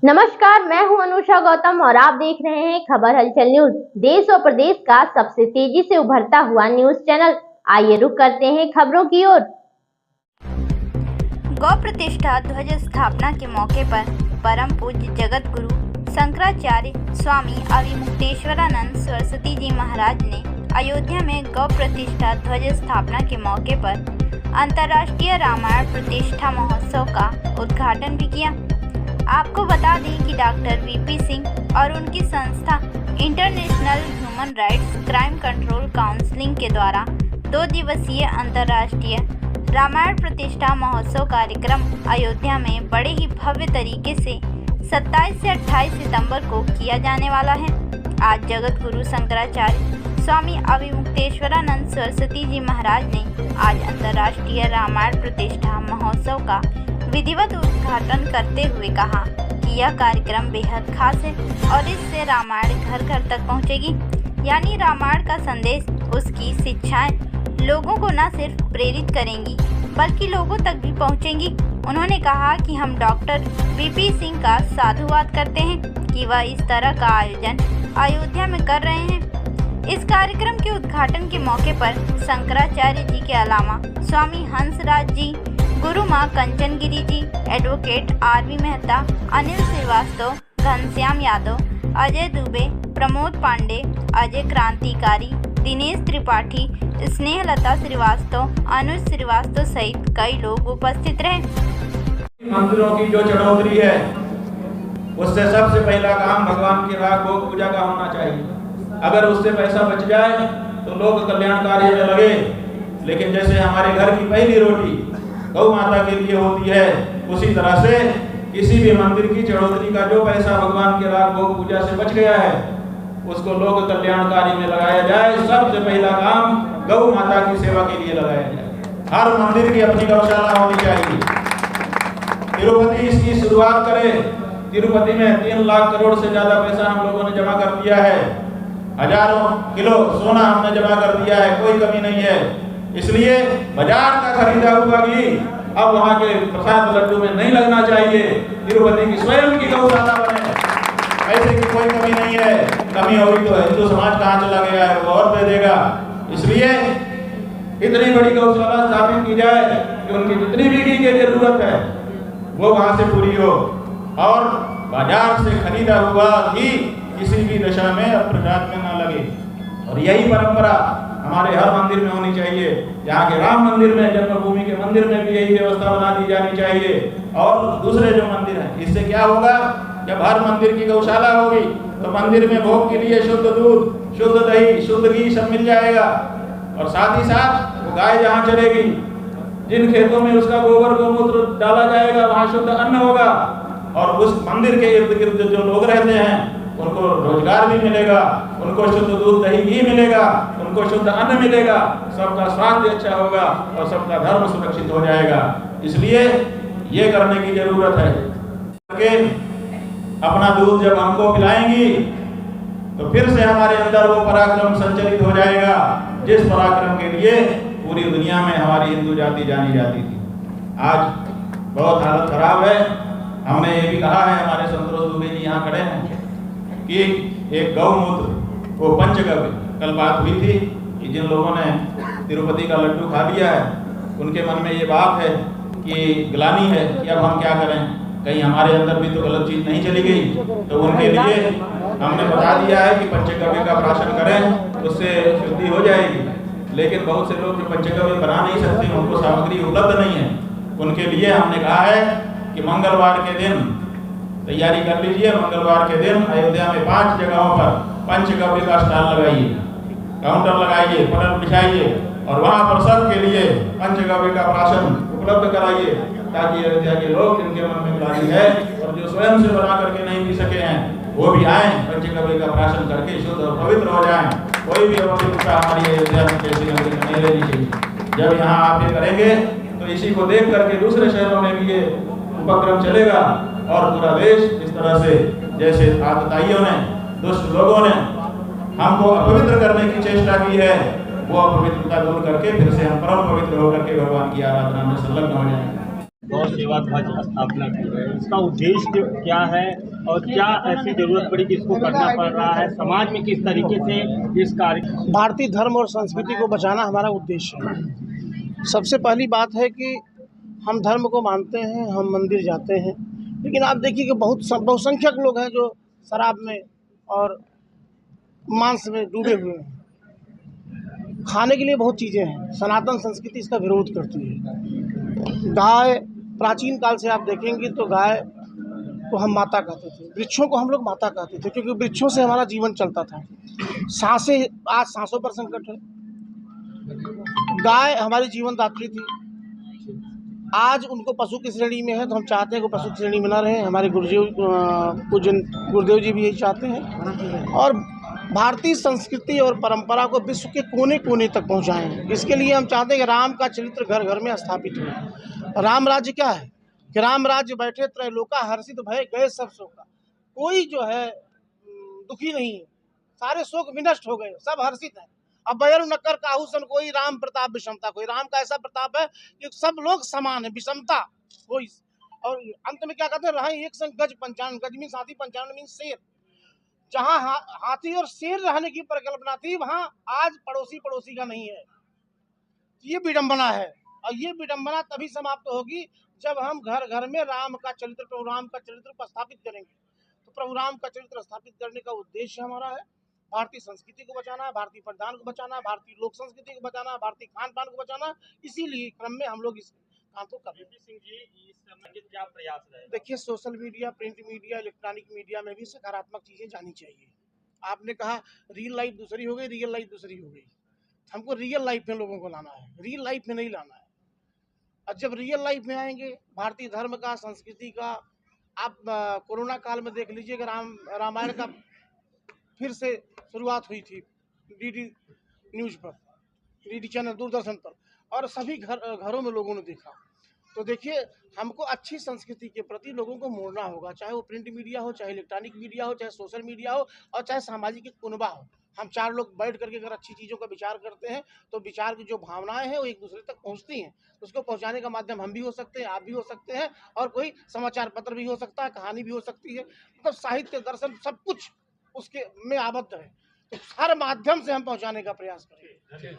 नमस्कार, मैं हूं अनुषा गौतम और आप देख रहे हैं खबर हलचल न्यूज। देश और प्रदेश का सबसे तेजी से उभरता हुआ न्यूज चैनल। आइए रुक करते हैं खबरों की ओर। गौ प्रतिष्ठा ध्वज स्थापना के मौके पर परम पूज्य जगत गुरु शंकराचार्य स्वामी अविमुक्तेश्वरानंद सरस्वती जी महाराज ने अयोध्या में गौ प्रतिष्ठा ध्वज स्थापना के मौके पर अंतर्राष्ट्रीय रामायण प्रतिष्ठा महोत्सव का उद्घाटन भी किया। आपको बता दें कि डॉक्टर वीपी सिंह और उनकी संस्था international human rights crime control council के द्वारा 2 दिवसीय अंतर्राष्ट्रीय रामायण प्रतिष्ठा महोत्सव कार्यक्रम अयोध्या में बड़े ही भव्य तरीके से 27 से 28 सितंबर को किया जाने वाला है। आज जगत गुरु शंकराचार्य स्वामी अविमुक्तेश्वरानंद सरस्वती जी महाराज ने आज अंतर्राष्ट्रीय रामायण प्रतिष्ठा महोत्सव का विधिवत उद्घाटन करते हुए कहा कि यह कार्यक्रम बेहद खास है और इससे रामायण घर घर तक पहुंचेगी। यानी रामायण का संदेश, उसकी शिक्षाएं लोगों को न सिर्फ प्रेरित करेंगी बल्कि लोगों तक भी पहुंचेंगी। उन्होंने कहा कि हम डॉक्टर वीपी सिंह का साधुवाद करते हैं कि वह इस तरह का आयोजन अयोध्या में कर रहे हैं। इस कार्यक्रम के उद्घाटन के मौके पर शंकराचार्य जी के अलावा स्वामी हंसराज जी, गुरु माँ कंचन गिरी जी, एडवोकेट आरवी मेहता, अनिल श्रीवास्तव, घनश्याम यादव, अजय दुबे, प्रमोद पांडे, अजय क्रांतिकारी, दिनेश त्रिपाठी, स्नेहलता श्रीवास्तव, अनुज श्रीवास्तव सहित कई लोग उपस्थित रहे। मंदिरों की जो चढ़ोतरी है उससे सबसे पहला काम भगवान की राग गौ पूजा का होना चाहिए। अगर उससे पैसा बच जाए तो लोग कल्याण कार्य में लगे, लेकिन जैसे हमारे घर की पहली रोटी गौ माता के लिए होती है, उसी तरह से किसी भी मंदिर की चढ़ोतरी का जो पैसा भगवान के राग गौ पूजा से बच गया है उसको लोग कल्याण कार्य में लगाया जाए। सबसे पहला काम गौ माता की सेवा के लिए लगाया जाए। हर मंदिर की अपनी गौशाला होनी चाहिए। तिरुपति इसकी शुरुआत करे। तिरुपति में 3 लाख करोड़ से ज्यादा पैसा हम लोगों ने जमा कर दिया है। हजारों किलो सोना हमने जमा कर दिया है, कोई कमी नहीं है। इसलिए बाजार का खरीदा हुआ घी अब वहाँ के प्रसाद लड्डू में नहीं लगना चाहिए। तिरुपति की स्वयं की गौशाला बने, पैसे की कोई कमी नहीं है। कमी होगी तो हिंदू समाज कहाँ चला गया है वो और दे देगा। इसलिए इतनी बड़ी गौशाला स्थापित की जाए कि उनकी जितनी भी घी की जरूरत है वो वहाँ से पूरी हो और बाजार से खरीदा हुआ घी किसी भी दशा में प्रसाद में ना लगे। और यही परंपरा हमारे हर मंदिर में होनी चाहिए। जहाँ के राम मंदिर में, जन्मभूमि के मंदिर में भी यही व्यवस्था बना दी जानी चाहिए। और दूसरे जो मंदिर हैं, इससे क्या होगा, जब हर मंदिर की गौशाला होगी तो मंदिर में भोग के लिए शुद्ध दूध, शुद्ध दही, शुद्ध घी सब मिल जाएगा। और साथ ही साथ वो गाय जहाँ चलेगी, जिन खेतों में उसका गोबर गोमूत्र डाला जाएगा वहाँ शुद्ध अन्न होगा। और उस मंदिर के इर्द गिर्द जो लोग रहते हैं उनको रोजगार भी मिलेगा, उनको शुद्ध दूध दही घी मिलेगा, उनको शुद्ध अन्न मिलेगा, सबका स्वास्थ्य अच्छा होगा और सबका धर्म सुरक्षित हो जाएगा। इसलिए ये करने की जरूरत है कि अपना दूध जब हमको पिलाएंगी तो फिर से हमारे अंदर वो पराक्रम संचलित हो जाएगा जिस पराक्रम के लिए पूरी दुनिया में हमारी हिंदू जाति जानी जाती थी। आज बहुत हालत खराब है। हमने ये भी कहा है, हमारे संतोष दुबे जी यहाँ खड़े हैं, कि एक गौमूत्र वो पंचगव्य, कल बात हुई थी कि जिन लोगों ने तिरुपति का लड्डू खा लिया है उनके मन में ये बात है कि ग्लानि है कि अब हम क्या करें, कहीं हमारे अंदर भी तो गलत चीज नहीं चली गई। तो उनके लिए हमने बता दिया है कि पंचगव्य का प्राशन करें, उससे शुद्धि हो जाएगी। लेकिन बहुत से लोग जो पंचगव्य बना नहीं सकते, उनको सामग्री उपलब्ध नहीं है, उनके लिए हमने कहा है कि मंगलवार के दिन तैयारी कर लीजिए। मंगलवार के दिन अयोध्या में 5 जगहों पर पंचगव्य का स्टॉल लगाइए, काउंटर लगाइए, पटल बिछाइए और वहाँ पर सबके लिए पंचगव्य का प्राशन उपलब्ध कराइए, ताकि अयोध्या के लोग जिनके मन में ग्लानि है और जो स्वयं से बना करके नहीं पी सके हैं वो भी आए, पंचगव्य का प्राशन करके शुद्ध और पवित्र हो जाएं। कोई भी अपवित्रता हमारी अयोध्या में कैसी नगरी में नहीं रहनी चाहिए। जब यहाँ आप ये करेंगे तो इसी को देख करके दूसरे शहरों में भी ये उपक्रम चलेगा और पूरा देश इस तरह से, जैसे आतताइयों ने, दुष्ट लोगों ने हमको अपवित्र करने की चेष्टा की है, वो अपवित्रता दूर करके फिर से हम परम पवित्र होकर के भगवान की आराधना में संलग्न हो जाएंगे। गौ सेवा ध्वज स्थापना की है, इसका उद्देश्य क्या है और क्या ऐसी जरूरत पड़ी कि इसको करना पड़ रहा है, समाज में किस तरीके से इस कार्य। भारतीय धर्म और संस्कृति को बचाना हमारा उद्देश्य है। सबसे पहली बात है कि हम धर्म को मानते हैं, हम मंदिर जाते हैं, लेकिन आप देखिए कि बहुसंख्यक लोग हैं जो शराब में और मांस में डूबे हुए हैं। खाने के लिए बहुत चीज़ें हैं, सनातन संस्कृति इसका विरोध करती है। गाय, प्राचीन काल से आप देखेंगे तो गाय को हम माता कहते थे, वृक्षों को हम लोग माता कहते थे, क्योंकि वृक्षों से हमारा जीवन चलता था। सांसें, आज सांसों पर संकट है। गाय हमारी जीवन दात्री थी, आज उनको पशु की श्रेणी में है, तो हम चाहते हैं कि पशु की श्रेणी में न रहे। हमारे गुरुदेव जी भी यही चाहते हैं, और भारतीय संस्कृति और परंपरा को विश्व के कोने कोने तक पहुंचाएं। इसके लिए हम चाहते हैं कि राम का चरित्र घर घर में स्थापित हो। राम राज्य क्या है कि राम राज्य बैठे त्रैलोका हर्षित भय गए सब शोका। कोई जो है दुखी नहीं है, सारे शोक विनष्ट हो गए, सब हर्षित हैं। अब बयरु नक्कर काहू सन कोई, राम प्रताप विषमता कोई। राम का ऐसा प्रताप है कि सब लोग समान है, विषमता कोई। और अंत में क्या कहते हैं, रहे एक संग गज पंचानन। गज मीन हाथी, पंचानन मीन शेर। जहाँ हाथी और शेर रहने की परिकल्पना थी, वहाँ आज पड़ोसी का नहीं है। ये विडंबना है, और ये विडंबना तभी समाप्त होगी जब हम घर घर में राम का चरित्र, प्रभु राम का चरित्र स्थापित करेंगे। तो प्रभु राम का चरित्र स्थापित करने का उद्देश्य हमारा है भारतीय संस्कृति को बचाना है, भारतीय परिधान को बचाना है, भारतीय लोक संस्कृति को बचाना है, भारतीय खान पान को बचाना। इसीलिए क्रम में हम लोग इस काम को कर रहे हैं। सिंह जी, इस समय के क्या प्रयास रहे? देखिए, social media, print media, electronic media में भी सकारात्मक चीज़ें जानी चाहिए। आपने कहा रियल लाइफ दूसरी हो गई, रियल लाइफ दूसरी हो गई। हमको रियल लाइफ में लोगों को लाना है, रियल लाइफ में नहीं लाना है। और जब रियल लाइफ में आएंगे, भारतीय धर्म का, संस्कृति का, आप कोरोना काल में देख लीजिएगा, रामायण का फिर से शुरुआत हुई थी डीडी न्यूज़ पर, डीडी चैनल, दूरदर्शन पर, और सभी घरों में लोगों ने देखा। तो देखिए, हमको अच्छी संस्कृति के प्रति लोगों को मोड़ना होगा, चाहे वो प्रिंट मीडिया हो, चाहे इलेक्ट्रॉनिक मीडिया हो, चाहे सोशल मीडिया हो, और चाहे सामाजिक कुनबा हो। हम चार लोग बैठ करके अगर अच्छी चीज़ों का विचार करते हैं, तो विचार की जो भावनाएं हैं वो एक दूसरे तक पहुंचती हैं। उसको पहुंचाने का माध्यम हम भी हो सकते हैं, आप भी हो सकते हैं, और कोई समाचार पत्र भी हो सकता है, कहानी भी हो सकती है, मतलब साहित्य, दर्शन, सब कुछ उसके में आबद्ध है। तो हर माध्यम से हम पहुंचाने का प्रयास करेंगे।